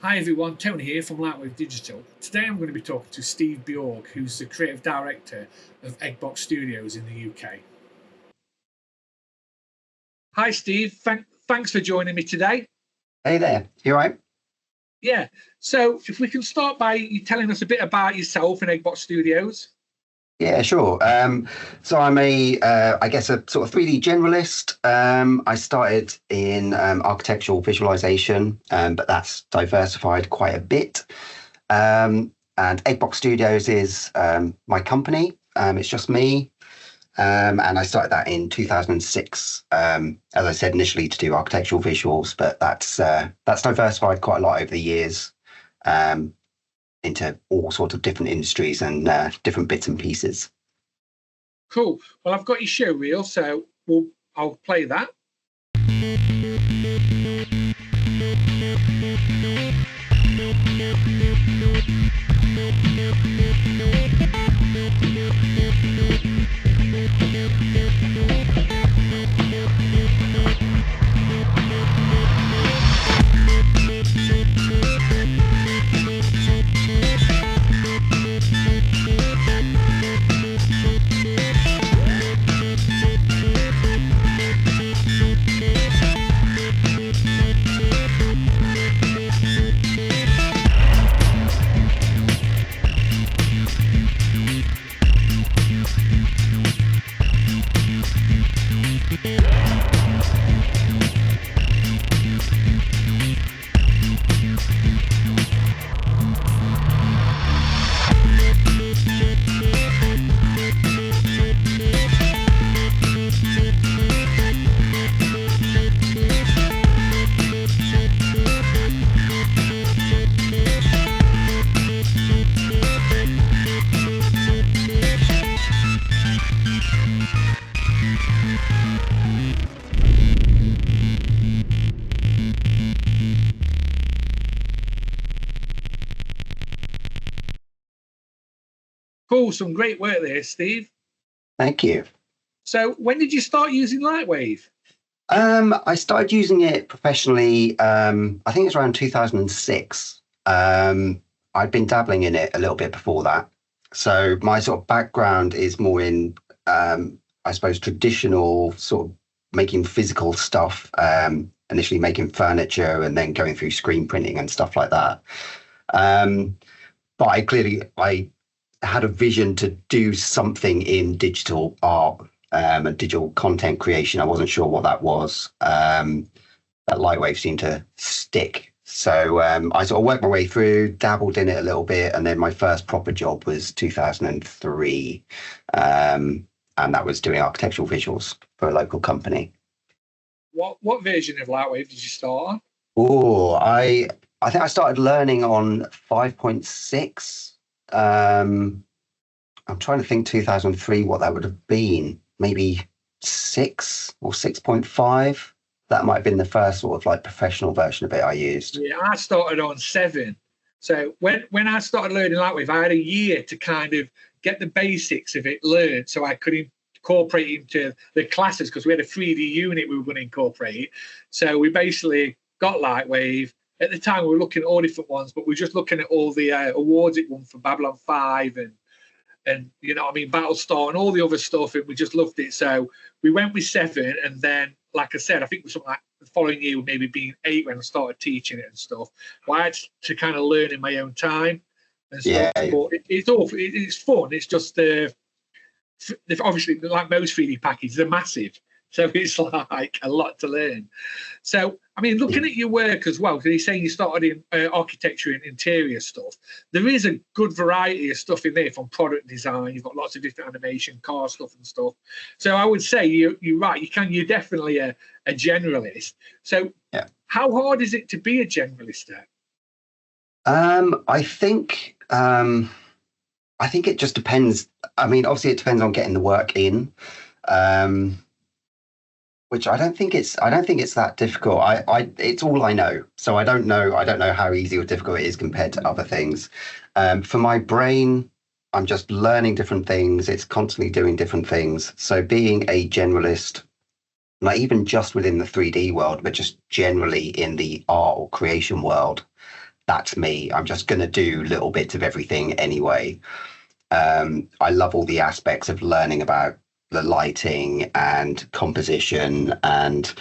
Hi everyone, Tony here from Lightwave Digital. Today I'm going to be talking to Steve Bjorck, who's the creative director of Eggbox Studios in the UK. Hi Steve, thanks for joining me today. Hey there, you all right? Yeah, so if we can start by you telling us a bit about yourself and Eggbox Studios. Yeah, sure. So I'm I guess a sort of 3D generalist. I started in architectural visualization, but that's diversified quite a bit. And Eggbox Studios is my company. It's just me. And I started that in 2006, as I said, initially to do architectural visuals, but that's diversified quite a lot over the years. Into all sorts of different industries and different bits and pieces. Cool. Well, I've got your showreel, so I'll play that. Cool, some great work there, Steve. Thank you. So when did you start using Lightwave? I started using it professionally, I think it's around 2006. I'd been dabbling in it a little bit before that. So my sort of background is more in, I suppose, traditional sort of making physical stuff, initially making furniture and then going through screen printing and stuff like that. But I had a vision to do something in digital art and digital content creation. I wasn't sure what that was. That Lightwave seemed to stick. So I sort of worked my way through, dabbled in it a little bit, and then my first proper job was 2003. And that was doing architectural visuals for a local company. What version of Lightwave did you start on? Oh, I think I started learning on 5.6. I'm trying to think 2003 what that would have been. Maybe 6 or 6.5. That might have been the first sort of like professional version of it I used. Yeah, I started on 7. So when I started learning Lightwave, I had a year to kind of get the basics of it learned so I could incorporate it into the classes, because we had a 3D unit we were going to incorporate. So we basically got Lightwave. At the time, we were looking at all different ones, but we were just looking at all the awards it won for Babylon 5 and you know what I mean, Battlestar and all the other stuff, and we just loved it. So we went with 7, and then, like I said, I think it was something like the following year, maybe being 8 when I started teaching it and stuff. But I had to kind of learn in my own time and stuff. Yeah. But it's fun. It's just obviously, like most 3D packages, they're massive. So it's like a lot to learn. So, I mean, looking at your work as well, because you're saying you started in architecture and interior stuff, there is a good variety of stuff in there, from product design. You've got lots of different animation, car stuff and stuff. So I would say you're right. You're definitely a generalist. So yeah. How hard is it to be a generalist then? I think it just depends. I mean, obviously it depends on getting the work in. Which I don't think it's that difficult. It's all I know. So I don't know how easy or difficult it is compared to other things. For my brain, I'm just learning different things. It's constantly doing different things. So being a generalist, not even just within the 3D world, but just generally in the art or creation world, that's me. I'm just going to do little bits of everything anyway. I love all the aspects of learning about the lighting and composition and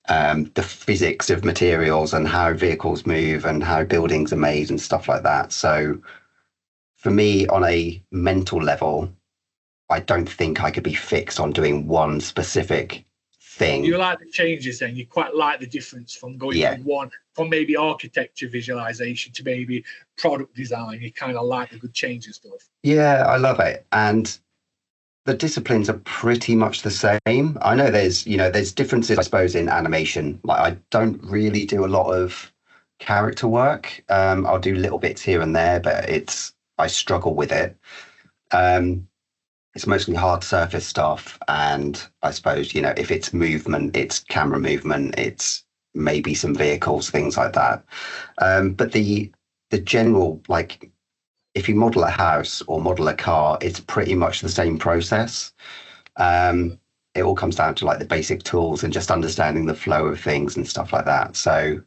the physics of materials and how vehicles move and how buildings are made and stuff like that. So for me, on a mental level, I don't think I could be fixed on doing one specific thing. You like the changes then? You quite like the difference from going from maybe architecture visualization to maybe product design. You kind of like the good changes stuff. Yeah, I love it. And the disciplines are pretty much the same. I know there's differences, I suppose, in animation. Like I don't really do a lot of character work. I'll do little bits here and there, but I struggle with it. It's mostly hard surface stuff, and I suppose if it's movement, it's camera movement, it's maybe some vehicles, things like that. But the general, like if you model a house or model a car, it's pretty much the same process. It all comes down to like the basic tools and just understanding the flow of things and stuff like that. So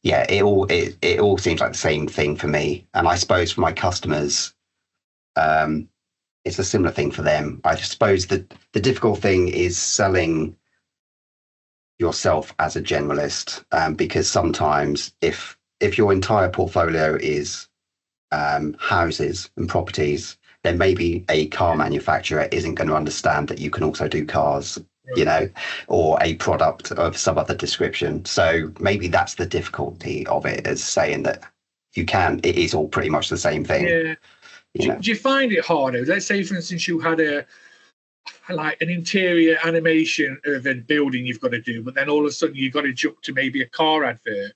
yeah, it all seems like the same thing for me. And I suppose for my customers, it's a similar thing for them. I suppose that the difficult thing is selling yourself as a generalist, because sometimes if your entire portfolio is houses and properties, then maybe a car manufacturer isn't going to understand that you can also do cars, or a product of some other description. So maybe that's the difficulty of it, is saying that it is all pretty much the same thing. Yeah. Do you find it harder? Let's say, for instance, you had an interior animation of a building you've got to do, but then all of a sudden you've got to jump to maybe a car advert.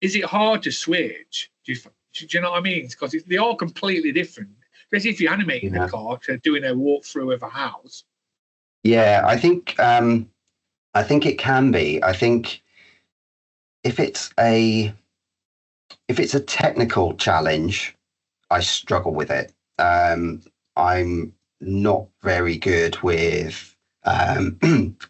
Is it hard to switch? Do you know what I mean? Because they are completely different. Especially if you're animating a car, doing a walkthrough of a house. Yeah, I think it can be. I think if it's a technical challenge, I struggle with it. I'm not very good with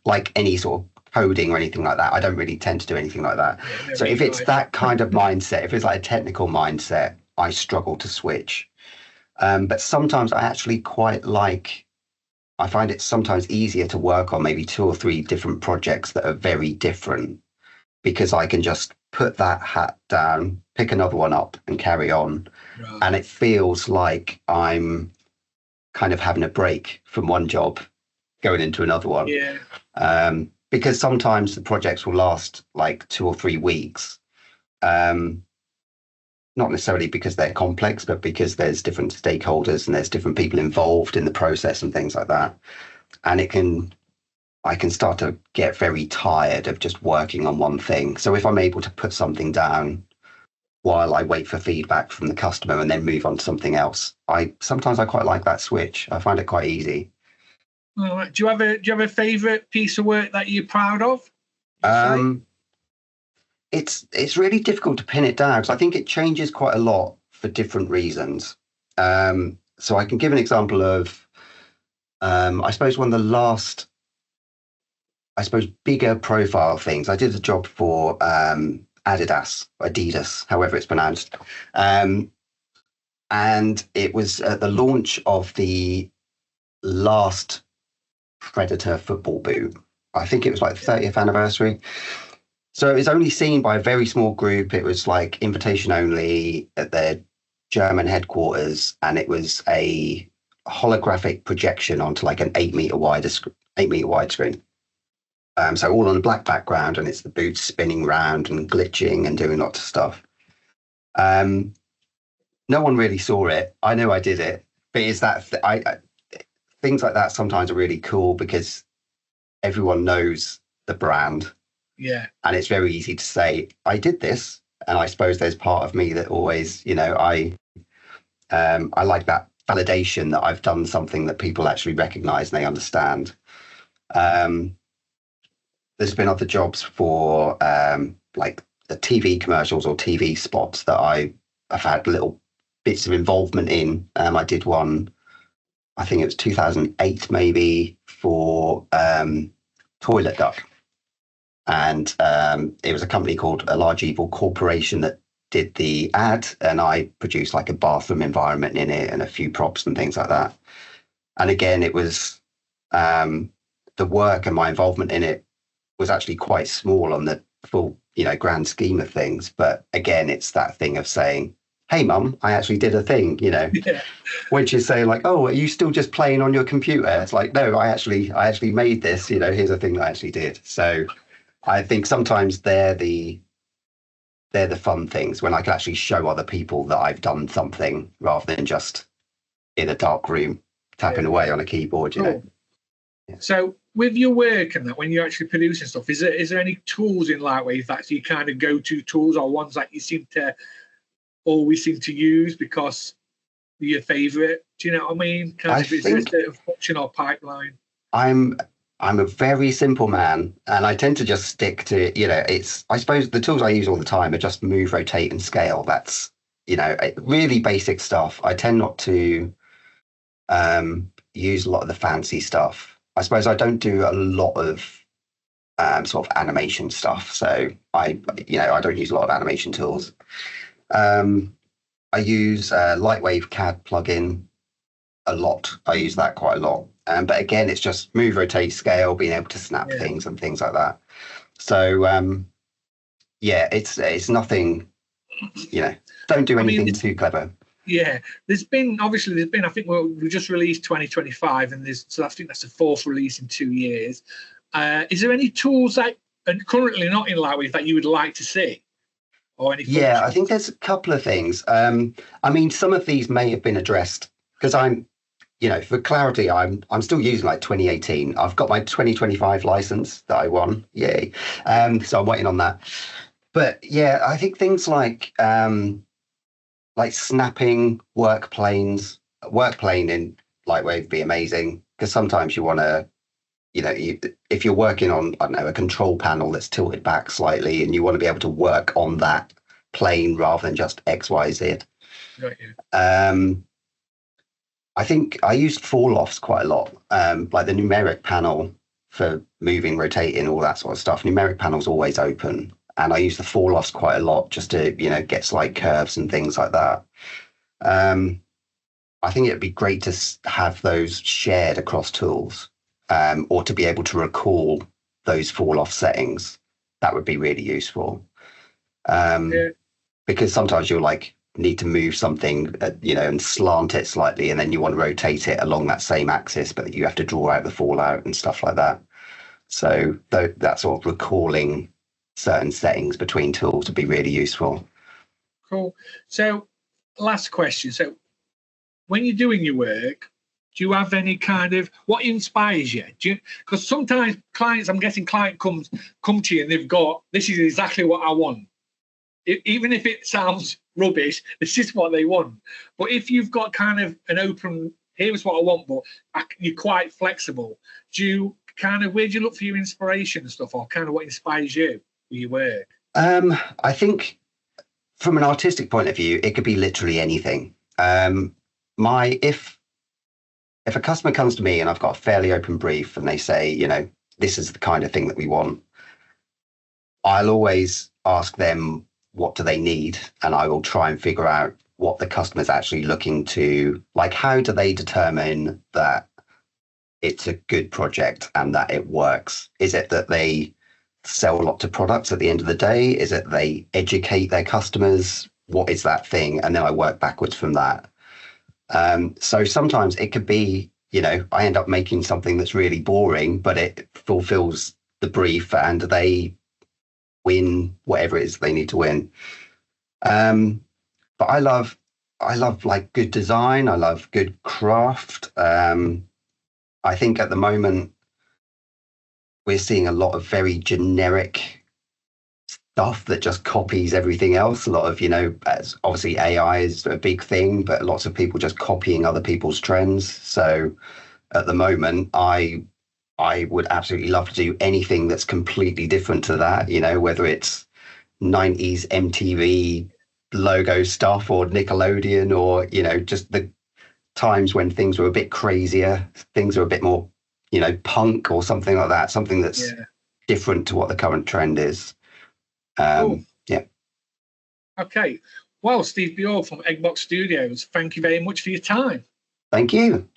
like any sort of coding or anything like that. I don't really tend to do anything like that. Yeah, so if it's that kind of mindset, if it's like a technical mindset, I struggle to switch. But sometimes I find it sometimes easier to work on maybe 2 or 3 different projects that are very different, because I can just put that hat down, pick another one up and carry on. Right. And it feels like I'm kind of having a break from one job, going into another one. Yeah. Because sometimes the projects will last like 2 or 3 weeks. Not necessarily because they're complex, but because there's different stakeholders and there's different people involved in the process and things like that. And I can start to get very tired of just working on one thing. So if I'm able to put something down while I wait for feedback from the customer and then move on to something else, sometimes I quite like that switch. I find it quite easy. All right. Do you have a favourite piece of work that you're proud of? It's really difficult to pin it down, because I think it changes quite a lot for different reasons. So I can give an example of, I suppose one of the last, bigger profile things. I did a job for Adidas, however it's pronounced. And it was at the launch of the last Predator football boot. I think it was like the 30th anniversary. So it was only seen by a very small group. It was like invitation only at their German headquarters. And it was a holographic projection onto like an 8-meter wide screen. So all on a black background, and it's the boots spinning round and glitching and doing lots of stuff. No one really saw it. I know I did it, but is that things like that sometimes are really cool because everyone knows the brand. Yeah, and it's very easy to say I did this, and I suppose there's part of me that always, I like that validation that I've done something that people actually recognise and they understand. There's been other jobs for like the TV commercials or TV spots that I've had little bits of involvement in. I did one, I think it was 2008 maybe, for Toilet Duck. And it was a company called A Large Evil Corporation that did the ad, and I produced like a bathroom environment in it and a few props and things like that. And again, it was the work and my involvement in it was actually quite small on the full, grand scheme of things. But again, it's that thing of saying, hey, mum, I actually did a thing, Yeah. when she's saying like, oh, are you still just playing on your computer? It's like, no, I actually made this, here's a thing that I actually did. So I think sometimes they're the fun things when I can actually show other people that I've done something rather than just in a dark room tapping away on a keyboard, Cool. Yeah. So with your work and that, when you're actually producing stuff, is there any tools in Lightwave that you kind of go-to tools, or ones that you always seem to use because they're your favourite? Do you know what I mean? Is there a function or pipeline? I'm a very simple man, and I tend to just stick to, I suppose the tools I use all the time are just move, rotate, and scale. That's, really basic stuff. I tend not to use a lot of the fancy stuff. I suppose I don't do a lot of sort of animation stuff. So I don't use a lot of animation tools. I use Lightwave CAD plugin a lot. I use that quite a lot. But again, it's just move, rotate, scale, being able to snap things and things like that. So it's nothing, don't do anything too clever. Yeah, there's been I think we just released 2025, and I think that's the 4th release in 2 years. Is there any tools that are currently not in Lightwave that you would like to see? Or any functions? I think there's a couple of things. Some of these may have been addressed because I'm, for clarity, I'm still using like 2018. I've got my 2025 license that I won. Yay. So I'm waiting on that. But yeah, I think things like snapping work plane in Lightwave would be amazing, because sometimes you want to, if you're working on, I don't know, a control panel that's tilted back slightly and you want to be able to work on that plane rather than just X, Y, Z. Got you. I think I used fall-offs quite a lot, like the numeric panel for moving, rotating, all that sort of stuff. Numeric panel's always open, and I use the fall-offs quite a lot just to, get slight curves and things like that. I think it'd be great to have those shared across tools, or to be able to recall those fall-off settings. That would be really useful. Because sometimes you'll need to move something, and slant it slightly, and then you want to rotate it along that same axis, but you have to draw out the fallout and stuff like that. So that sort of recalling certain settings between tools would be really useful. Cool. So last question. So when you're doing your work, do you have any kind of, what inspires you? Because sometimes I'm guessing client come to you and they've got, this is exactly what I want. Even if it sounds rubbish, this is what they want. But if you've got kind of an open, here's what I want, but you're quite flexible, where do you look for your inspiration and stuff, or kind of what inspires you with your work? I think from an artistic point of view, it could be literally anything. If a customer comes to me and I've got a fairly open brief and they say, this is the kind of thing that we want, I'll always ask them, what do they need? And I will try and figure out what the customer's actually looking to, how do they determine that it's a good project and that it works? Is it that they sell lots of products at the end of the day? Is it they educate their customers? What is that thing? And then I work backwards from that. So sometimes it could be, I end up making something that's really boring, but it fulfills the brief and they win whatever it is they need to win. But I love good design. I love good craft. I think at the moment we're seeing a lot of very generic stuff that just copies everything else. A lot of, as obviously AI is a big thing, but lots of people just copying other people's trends. So at the moment, I would absolutely love to do anything that's completely different to that, whether it's 90s MTV logo stuff or Nickelodeon, or, just the times when things were a bit crazier, things are a bit more, punk or something like that, something that's different to what the current trend is. Cool. Yeah. Okay. Well, Steve Bjorck from Eggbox Studios, thank you very much for your time. Thank you.